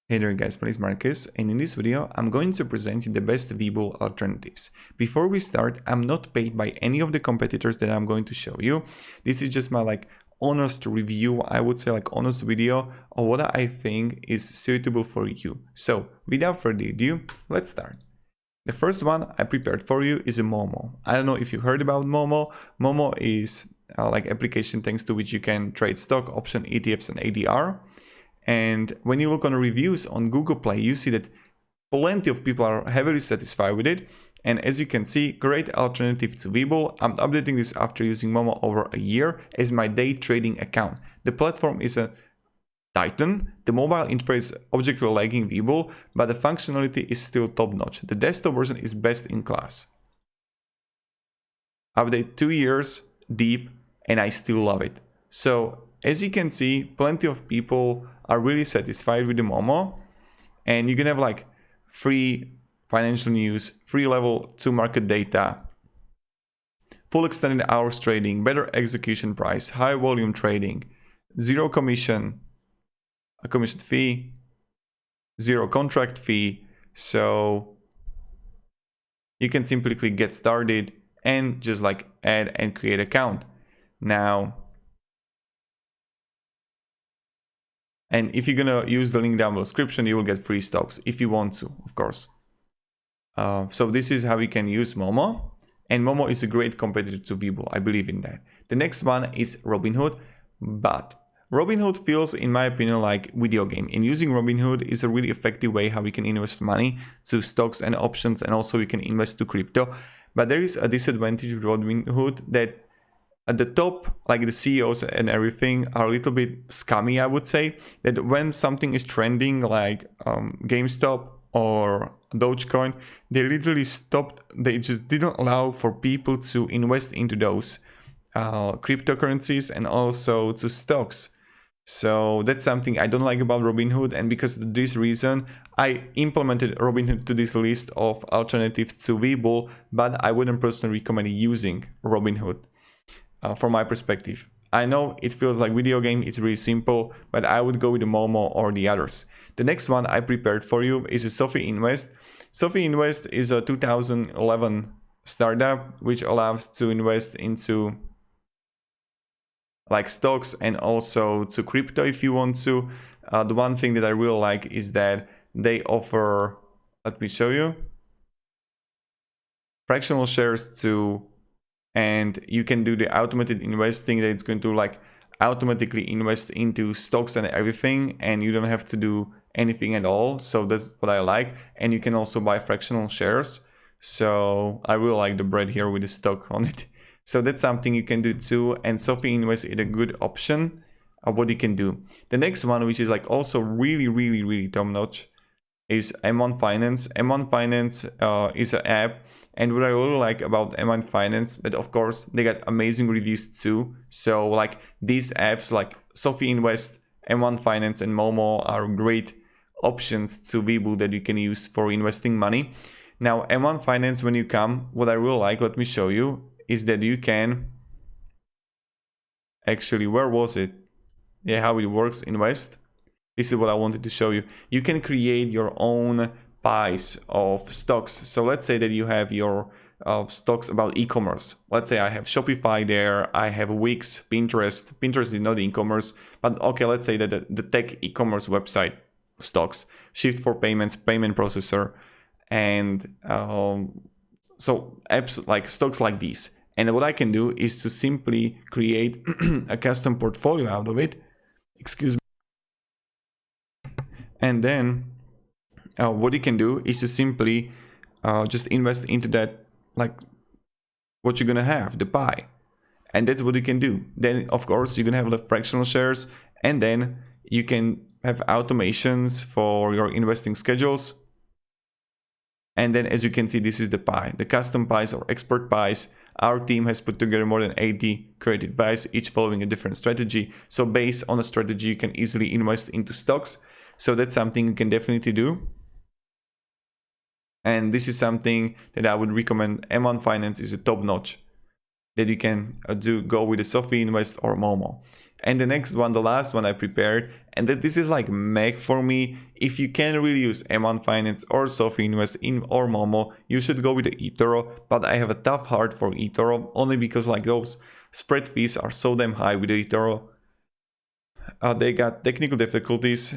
Hey there guys, my name is Marcus, and in this video I'm going to present you the best Webull alternatives. Before we start, I'm not paid by any of the competitors that I'm going to show you. This is just my honest review, I would say honest video of what I think is suitable for you. So without further ado, let's start. The first one I prepared for you is a Momo. I don't know if you heard about Momo. Momo is application thanks to which you can trade stock, option, ETFs and ADR. And when you look on reviews on Google Play, you see that plenty of people are heavily satisfied with it. And as you can see, great alternative to Webull. I'm updating this after using Momo over a year as my day trading account. The platform is a Titan. The mobile interface is objectively lagging Webull, but the functionality is still top notch. The desktop version is best in class. Update 2 years deep and I still love it. So as you can see, plenty of people are really satisfied with the Momo, and you can have free financial news, free level 2 market data, full extended hours trading, better execution price, high volume trading, zero commission, a commission fee, zero contract fee. So you can simply click get started and just add and create account. Now, and if you're gonna use the link down below description, you will get free stocks if you want to, of course. So this is how you can use Momo, and Momo is a great competitor to Webull. I believe in that. The next one is Robinhood, but Robinhood feels, in my opinion, like video game. And using Robinhood is a really effective way how we can invest money to stocks and options, and also we can invest to crypto. But there is a disadvantage with Robinhood that at the top, the CEOs and everything are a little bit scummy, I would say, that when something is trending GameStop or Dogecoin, they literally stopped, they just didn't allow for people to invest into those cryptocurrencies and also to stocks. So that's something I don't like about Robinhood, and because of this reason, I implemented Robinhood to this list of alternatives to Webull, but I wouldn't personally recommend using Robinhood. From my perspective, I know it feels like video game, it's really simple, but I would go with the Momo or the others. The next one I prepared for you is a Sophie Invest. Sophie Invest is a 2011 startup which allows to invest into stocks and also to crypto if you want to. The one thing that I really like is that they offer, let me show you, fractional shares to, and you can do the automated investing that it's going to automatically invest into stocks and everything, and you don't have to do anything at all. So that's what I like. And you can also buy fractional shares. So I really like the bread here with the stock on it. So that's something you can do too. And Sophie Invest is a good option of what you can do. The next one, which is also really top notch, is M1 Finance. M1 Finance is an app, and what I really like about M1 Finance, but of course they got amazing reviews too. So these apps like Sophie Invest, M1 Finance and Momo are great options to Webull that you can use for investing money. Now M1 Finance, when you come, what I really like, let me show you, is that you can actually, where was it? Yeah, how it works, invest. This is what I wanted to show you. You can create your own pies of stocks. So let's say that you have your stocks about e-commerce. Let's say I have Shopify there, I have Wix, Pinterest. Pinterest is not e-commerce, but okay, let's say that the tech e-commerce website stocks, Shift for Payments, payment processor, and so apps like stocks like these. And what I can do is to simply create a custom portfolio out of it. Excuse me. And then what you can do is to simply just invest into that, what you're gonna have, the pie. And that's what you can do. Then of course you're gonna have the fractional shares, and then you can have automations for your investing schedules. And then as you can see, this is the pie, the custom pies or expert pies. Our team has put together more than 80 created pies, each following a different strategy. So based on a strategy, you can easily invest into stocks. So that's something you can definitely do. And this is something that I would recommend. M1 Finance is a top notch. that you can go with the Sophie Invest or Momo. And the next one, the last one I prepared, and that this is like mech for me. If you can really use M1 Finance or Sophie Invest or Momo, you should go with the eToro. But I have a tough heart for eToro, only because like those spread fees are so damn high with the eToro. They got technical difficulties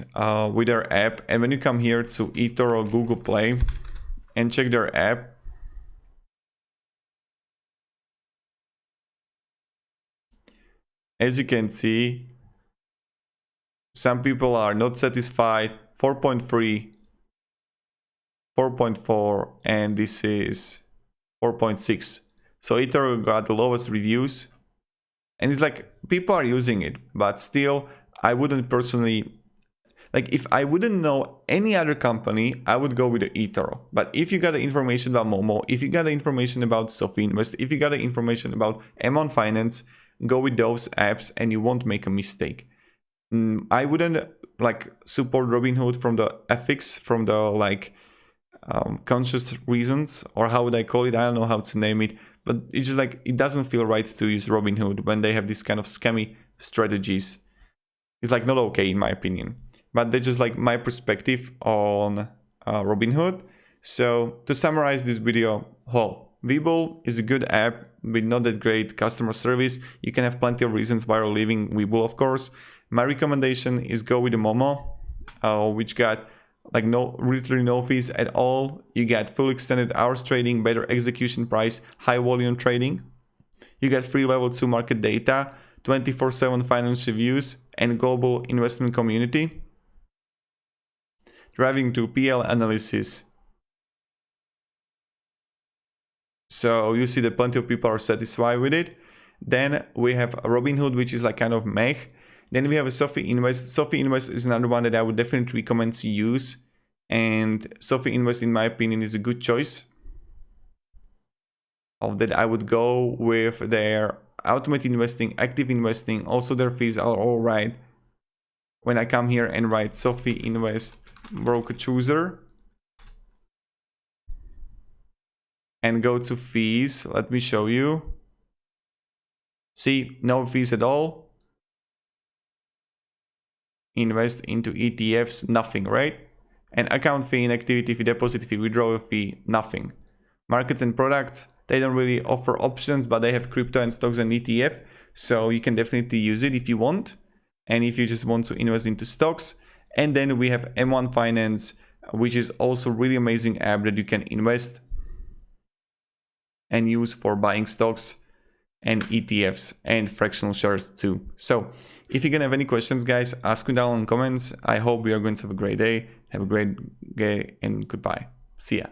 with their app, and when you come here to eToro Google Play and check their app, as you can see, some people are not satisfied. 4.3, 4.4, and this is 4.6. So eToro got the lowest reviews, and it's like people are using it, but still I wouldn't personally, like if I wouldn't know any other company, I would go with the eToro. But if you got the information about Momo, if you got the information about Sophie Invest, if you got the information about M1 Finance, go with those apps and you won't make a mistake. I wouldn't like support Robinhood from the ethics, from the like conscious reasons, or how would I call it? I don't know how to name it, but it's just like it doesn't feel right to use Robinhood when they have these kind of scammy strategies. It's like not okay in my opinion. But that's just like my perspective on Robinhood. So to summarize this video, Webull is a good app with not that great customer service. You can have plenty of reasons why you're leaving Webull, of course. My recommendation is go with the Momo, which got like literally no fees at all. You get full extended hours trading, better execution price, high volume trading. You get free level 2 market data, 24/7 financial views, and global investment community. Driving to PL analysis. So you see that plenty of people are satisfied with it. Then we have Robinhood, which is like kind of mech. Then we have a Sophie Invest. Sophie Invest is another one that I would definitely recommend to use. And Sophie Invest, in my opinion, is a good choice. Of that, I would go with their automated investing, active investing. Also, their fees are all right. When I come here and write Sophie Invest broker chooser and go to fees, let me show you. See, no fees at all. Invest into ETFs, nothing, right? And account fee, inactivity fee, deposit fee, withdrawal fee, nothing. Markets and products, they don't really offer options, but they have crypto and stocks and ETF, so you can definitely use it if you want, and if you just want to invest into stocks. And then we have M1 Finance, which is also really amazing app that you can invest and use for buying stocks and ETFs and fractional shares too. So if you're gonna have any questions, guys, ask me down in the comments. I hope we are going to have a great day. Have a great day and goodbye. See ya.